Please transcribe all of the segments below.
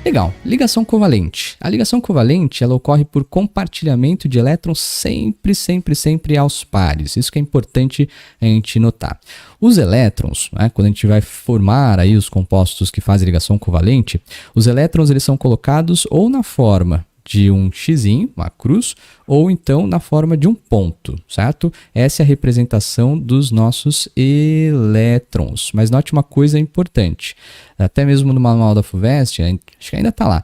Legal, ligação covalente. A ligação covalente ela ocorre por compartilhamento de elétrons sempre aos pares. Isso que é importante a gente notar. Os elétrons, né, quando a gente vai formar aí os compostos que fazem ligação covalente, os elétrons eles são colocados ou na forma de um xizinho, uma cruz, ou então na forma de um ponto, certo? Essa é a representação dos nossos elétrons. Mas note uma coisa importante, até mesmo no manual da FUVEST, acho que ainda está lá,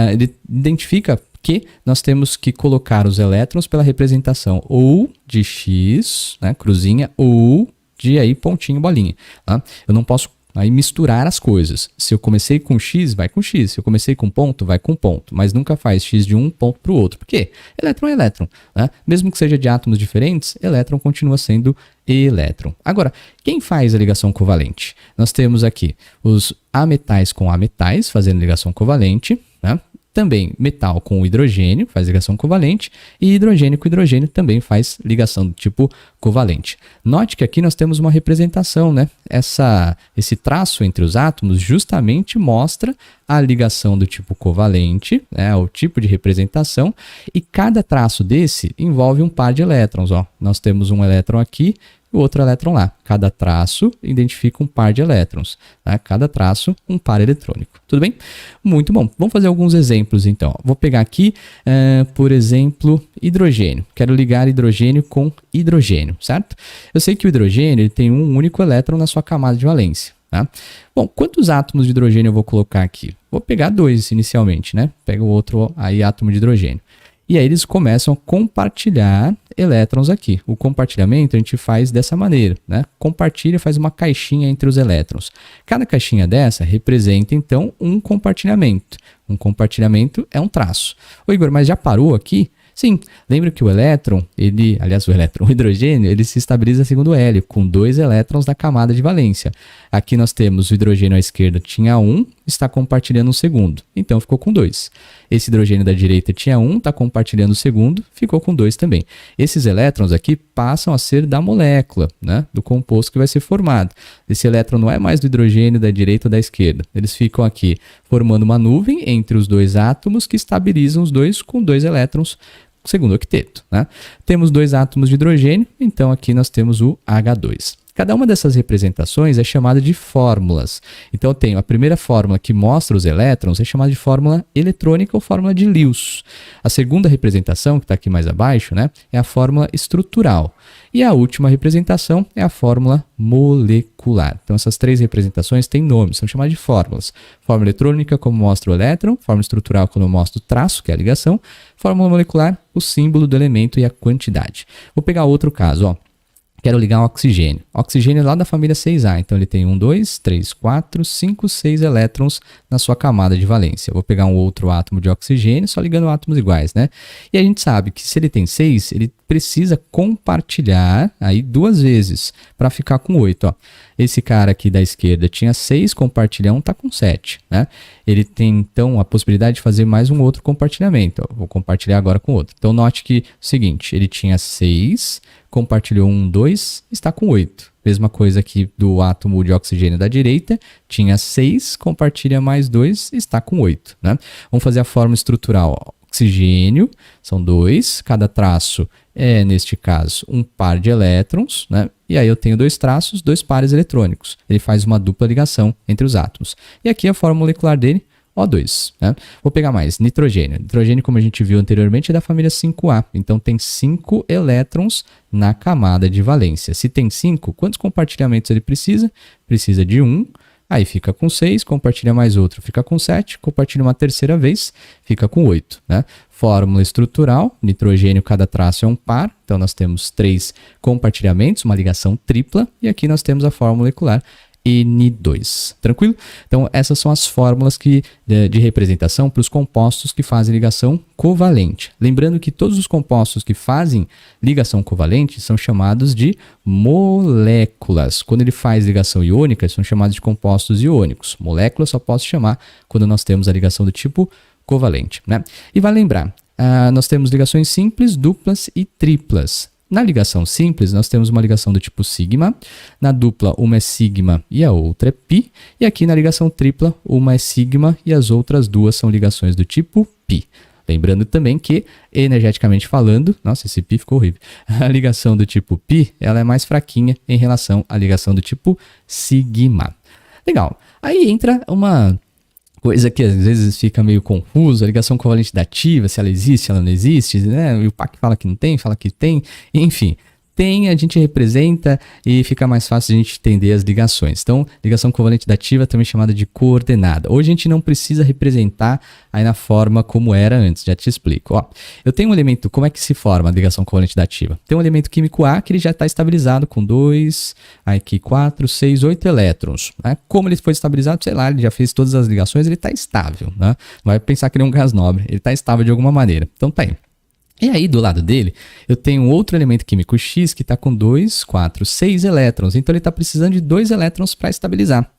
ele identifica que nós temos que colocar os elétrons pela representação ou de X, né, cruzinha, ou de aí pontinho, bolinha. Tá? Eu não posso aí misturar as coisas. Se eu comecei com X, vai com X. Se eu comecei com ponto, vai com ponto. Mas nunca faz X de um ponto para o outro. Por quê? Elétron é elétron. Né? Mesmo que seja de átomos diferentes, elétron continua sendo elétron. Agora, quem faz a ligação covalente? Nós temos aqui os ametais com ametais fazendo ligação covalente, né? Também metal com hidrogênio faz ligação covalente e hidrogênio com hidrogênio também faz ligação do tipo covalente. Note que aqui nós temos uma representação, né? Esse traço entre os átomos justamente mostra a ligação do tipo covalente, né? O tipo de representação, e cada traço desse envolve um par de elétrons. Ó. Nós temos um elétron aqui e o outro elétron lá. Cada traço identifica um par de elétrons. Tá? Cada traço, um par eletrônico. Tudo bem? Muito bom. Vamos fazer alguns exemplos, então. Vou pegar aqui, por exemplo, hidrogênio. Quero ligar hidrogênio com hidrogênio, certo? Eu sei que o hidrogênio ele tem um único elétron na sua camada de valência. Tá? Bom, quantos átomos de hidrogênio eu vou colocar aqui? Vou pegar 2 inicialmente, né? Pega o outro aí, átomo de hidrogênio. E aí eles começam a compartilhar elétrons aqui. O compartilhamento a gente faz dessa maneira, né? Compartilha, faz uma caixinha entre os elétrons. Cada caixinha dessa representa, então, um compartilhamento. Um compartilhamento é um traço. Ô Igor, mas já parou aqui? Sim, lembra que o hidrogênio, ele se estabiliza segundo Hélio, com 2 elétrons na camada de valência. Aqui nós temos o hidrogênio à esquerda tinha 1, está compartilhando um segundo, então ficou com 2. Esse hidrogênio da direita tinha 1, está compartilhando o segundo, ficou com 2 também. Esses elétrons aqui passam a ser da molécula, né, do composto que vai ser formado. Esse elétron não é mais do hidrogênio da direita ou da esquerda. Eles ficam aqui formando uma nuvem entre os 2 átomos que estabilizam os dois com 2 elétrons, segundo o octeto. Né? Temos 2 átomos de hidrogênio, então aqui nós temos o H2. Cada uma dessas representações é chamada de fórmulas. Então eu tenho a primeira fórmula que mostra os elétrons, é chamada de fórmula eletrônica ou fórmula de Lewis. A segunda representação, que está aqui mais abaixo, né, é a fórmula estrutural. E a última representação é a fórmula molecular. Então essas 3 representações têm nomes, são chamadas de fórmulas. Fórmula eletrônica, como mostra o elétron, fórmula estrutural, como mostra o traço, que é a ligação, fórmula molecular, o símbolo do elemento e a quantidade. Vou pegar outro caso, ó. Quero ligar um oxigênio. Oxigênio é lá da família 6A, então ele tem 1, 2, 3, 4, 5, 6 elétrons na sua camada de valência. Eu vou pegar um outro átomo de oxigênio, só ligando átomos iguais, né? E a gente sabe que se ele tem 6, ele precisa compartilhar aí 2 vezes para ficar com 8, ó. Esse cara aqui da esquerda tinha 6, compartilha 1, está com 7, né? Ele tem, então, a possibilidade de fazer mais um outro compartilhamento. Ó. Vou compartilhar agora com outro. Então, note que é o seguinte, ele tinha 6, compartilhou 1, 2, está com 8. Mesma coisa aqui do átomo de oxigênio da direita, tinha 6, compartilha mais 2, está com 8, né? Vamos fazer a fórmula estrutural, ó. Oxigênio, são 2, cada traço é, neste caso, um par de elétrons, né? E aí eu tenho 2 traços, 2 pares eletrônicos. Ele faz uma dupla ligação entre os átomos. E aqui a fórmula molecular dele, O2. Né? Vou pegar mais, nitrogênio. Nitrogênio, como a gente viu anteriormente, é da família 5A. Então tem 5 elétrons na camada de valência. Se tem 5, quantos compartilhamentos ele precisa? Precisa de 1. Aí fica com 6, compartilha mais outro, fica com 7, compartilha uma terceira vez, fica com 8. Né? Fórmula estrutural, nitrogênio, cada traço é um par, então nós temos 3 compartilhamentos, uma ligação tripla, e aqui nós temos a fórmula molecular N2. Tranquilo? Então essas são as fórmulas de representação para os compostos que fazem ligação covalente. Lembrando que todos os compostos que fazem ligação covalente são chamados de moléculas. Quando ele faz ligação iônica, são chamados de compostos iônicos. Moléculas só posso chamar quando nós temos a ligação do tipo covalente. Né? E vai lembrar, nós temos ligações simples, duplas e triplas. Na ligação simples, nós temos uma ligação do tipo sigma, na dupla uma é sigma e a outra é pi, e aqui na ligação tripla uma é sigma e as outras duas são ligações do tipo pi. Lembrando também que, energeticamente falando, nossa, esse pi ficou horrível, a ligação do tipo pi, ela é mais fraquinha em relação à ligação do tipo sigma. Legal, aí entra uma coisa que às vezes fica meio confuso, a ligação covalente dativa, se ela existe, se ela não existe, né? E o PAC fala que não tem, fala que tem, enfim. Tem, a gente representa e fica mais fácil de a gente entender as ligações. Então, ligação covalente dativa também chamada de coordenada. Hoje a gente não precisa representar aí na forma como era antes, já te explico. Ó, eu tenho um elemento, como é que se forma a ligação covalente dativa? Tem um elemento químico A que ele já está estabilizado com 2, aqui 4, 6, 8 elétrons. Né? Como ele foi estabilizado, sei lá, ele já fez todas as ligações, ele está estável. Né? Não vai pensar que ele é um gás nobre, ele está estável de alguma maneira. Então tá aí. E aí, do lado dele, eu tenho um outro elemento químico X que está com 2, 4, 6 elétrons. Então, ele está precisando de 2 elétrons para estabilizar.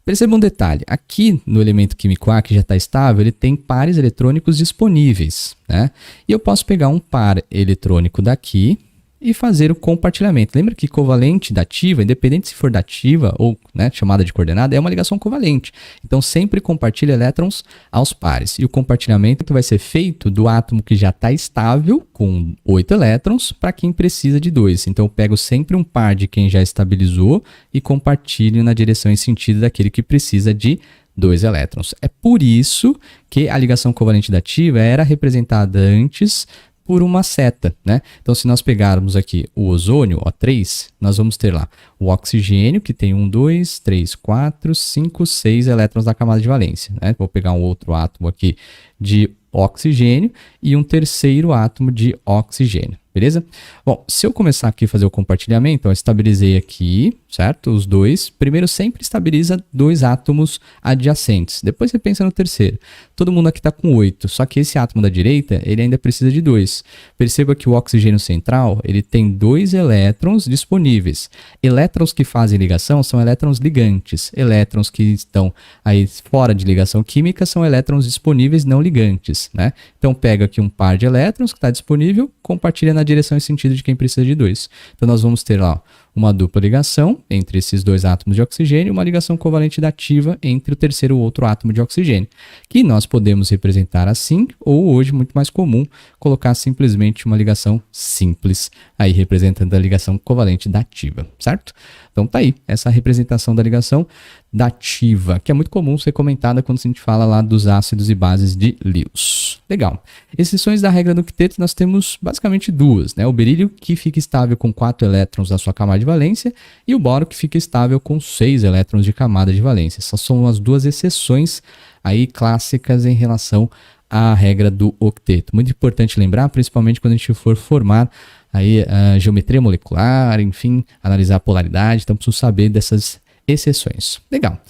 Perceba um detalhe. Aqui, no elemento químico A, que já está estável, ele tem pares eletrônicos disponíveis. Né? E eu posso pegar um par eletrônico daqui e fazer o compartilhamento. Lembra que covalente dativa, independente se for dativa ou né, chamada de coordenada, é uma ligação covalente. Então, sempre compartilha elétrons aos pares. E o compartilhamento vai ser feito do átomo que já está estável, com 8 elétrons, para quem precisa de 2. Então, eu pego sempre um par de quem já estabilizou e compartilho na direção e sentido daquele que precisa de 2 elétrons. É por isso que a ligação covalente dativa era representada antes por uma seta, né? Então, se nós pegarmos aqui o ozônio, O3, nós vamos ter lá o oxigênio, que tem 1, 2, 3, 4, 5, 6 elétrons da camada de valência, né? Vou pegar um outro átomo aqui de oxigênio e um terceiro átomo de oxigênio, beleza? Bom, se eu começar aqui a fazer o compartilhamento, eu estabilizei aqui, certo? Os dois. Primeiro sempre estabiliza 2 átomos adjacentes. Depois você pensa no terceiro. Todo mundo aqui está com 8, só que esse átomo da direita, ele ainda precisa de 2. Perceba que o oxigênio central, ele tem 2 elétrons disponíveis. Elétrons que fazem ligação são elétrons ligantes. Elétrons que estão aí fora de ligação química são elétrons disponíveis não ligantes, né? Então pega aqui um par de elétrons que está disponível, compartilha na direção e sentido de quem precisa de 2. Então nós vamos ter lá uma dupla ligação entre esses 2 átomos de oxigênio e uma ligação covalente dativa entre o terceiro ou outro átomo de oxigênio, que nós podemos representar assim, ou hoje, muito mais comum, colocar simplesmente uma ligação simples, aí representando a ligação covalente dativa, certo? Então tá aí, essa representação da ligação dativa, que é muito comum ser comentada quando a gente fala lá dos ácidos e bases de Lewis. Legal. Exceções da regra do octeto nós temos basicamente 2, né? O berílio, que fica estável com 4 elétrons na sua camada de valência, e o boro, que fica estável com 6 elétrons de camada de valência. Essas são as 2 exceções aí clássicas em relação à regra do octeto. Muito importante lembrar, principalmente quando a gente for formar aí a geometria molecular, enfim, analisar a polaridade, então preciso saber dessas exceções. Legal.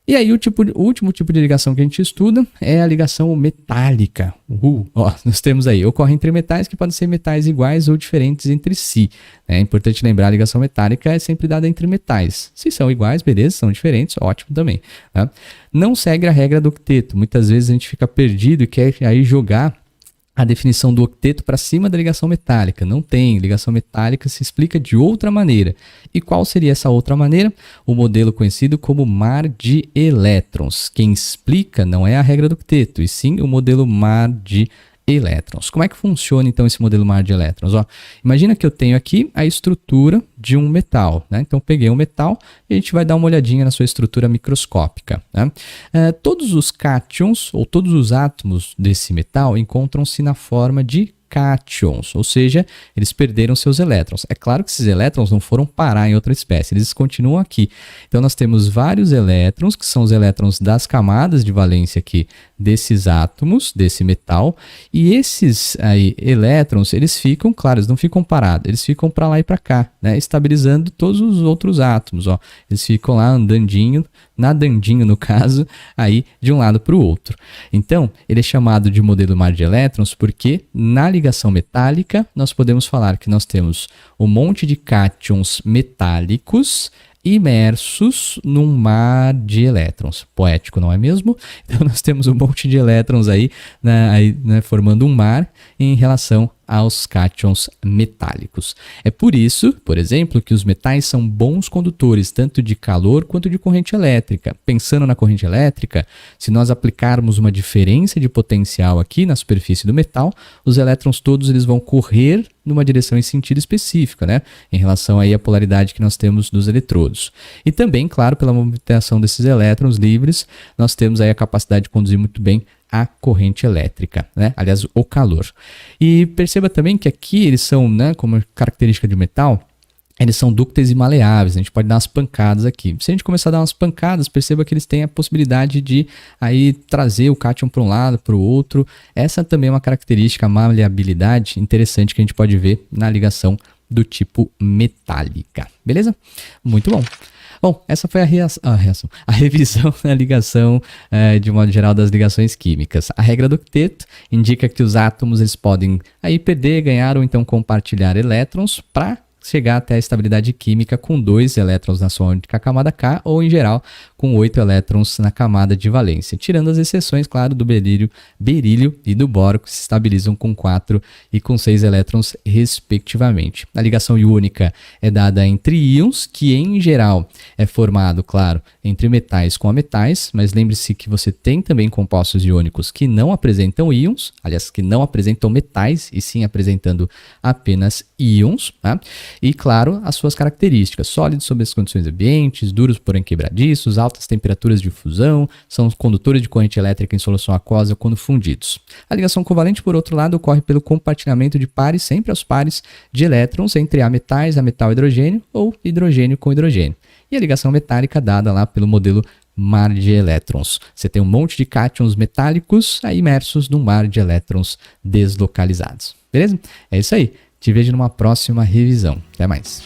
E aí o último tipo de ligação que a gente estuda é a ligação metálica. Ó, nós temos aí, ocorre entre metais que podem ser metais iguais ou diferentes entre si. É importante lembrar, a ligação metálica é sempre dada entre metais. Se são iguais, beleza, são diferentes, ótimo também. Tá? Não segue a regra do octeto. Muitas vezes a gente fica perdido e quer aí jogar a definição do octeto para cima da ligação metálica. Não tem. Ligação metálica se explica de outra maneira. E qual seria essa outra maneira? O modelo conhecido como mar de elétrons. Quem explica não é a regra do octeto, e sim o modelo mar de elétrons. Como é que funciona então esse modelo mar de elétrons? Ó, imagina que eu tenho aqui a estrutura de um metal, né? Então peguei um metal e a gente vai dar uma olhadinha na sua estrutura microscópica, né? Todos os cátions ou todos os átomos desse metal encontram-se na forma de cátions, ou seja, eles perderam seus elétrons. É claro que esses elétrons não foram parar em outra espécie, eles continuam aqui. Então nós temos vários elétrons, que são os elétrons das camadas de valência aqui desses átomos, desse metal, e esses aí elétrons, eles ficam, claro, eles não ficam parados, eles ficam para lá e para cá, né, estabilizando todos os outros átomos, ó. Eles ficam lá andandinho, nadandinho no caso, aí de um lado para o outro. Então, ele é chamado de modelo mar de elétrons porque na ligação metálica nós podemos falar que nós temos um monte de cátions metálicos imersos num mar de elétrons. Poético, não é mesmo? Então nós temos um monte de elétrons aí, né, formando um mar em relação aos cátions metálicos. É por isso, por exemplo, que os metais são bons condutores tanto de calor quanto de corrente elétrica. Pensando na corrente elétrica, se nós aplicarmos uma diferença de potencial aqui na superfície do metal, os elétrons todos eles vão correr numa direção em sentido específico, né? Em relação aí à polaridade que nós temos dos eletrodos. E também, claro, pela movimentação desses elétrons livres, nós temos aí a capacidade de conduzir muito bem a corrente elétrica, né? Aliás, o calor. E perceba também que aqui eles são, né, como característica de metal, eles são dúcteis e maleáveis, a gente pode dar umas pancadas aqui. Se a gente começar a dar umas pancadas, perceba que eles têm a possibilidade de aí trazer o cátion para um lado, para o outro. Essa também é uma característica, a maleabilidade interessante que a gente pode ver na ligação do tipo metálica. Beleza? Muito bom. Bom, essa foi a revisão da ligação, de modo geral, das ligações químicas. A regra do octeto indica que os átomos eles podem aí perder, ganhar ou então compartilhar elétrons para chegar até a estabilidade química com 2 elétrons na sua única camada K ou, em geral, com 8 elétrons na camada de valência, tirando as exceções, claro, do berílio e do boro, que se estabilizam com 4 e com 6 elétrons, respectivamente. A ligação iônica é dada entre íons, que, em geral, é formado, claro, entre metais com ametais, mas lembre-se que você tem também compostos iônicos que não apresentam íons, aliás, que não apresentam metais, e sim apresentando apenas íons, tá? E, claro, as suas características: sólidos sob as condições ambientes, duros porém quebradiços, altas temperaturas de fusão, são os condutores de corrente elétrica em solução aquosa quando fundidos. A ligação covalente, por outro lado, ocorre pelo compartilhamento de pares, sempre aos pares, de elétrons entre ametais, ametal e hidrogênio, ou hidrogênio com hidrogênio. E a ligação metálica dada lá pelo modelo mar de elétrons. Você tem um monte de cátions metálicos aí imersos num mar de elétrons deslocalizados. Beleza? É isso aí. Te vejo numa próxima revisão. Até mais.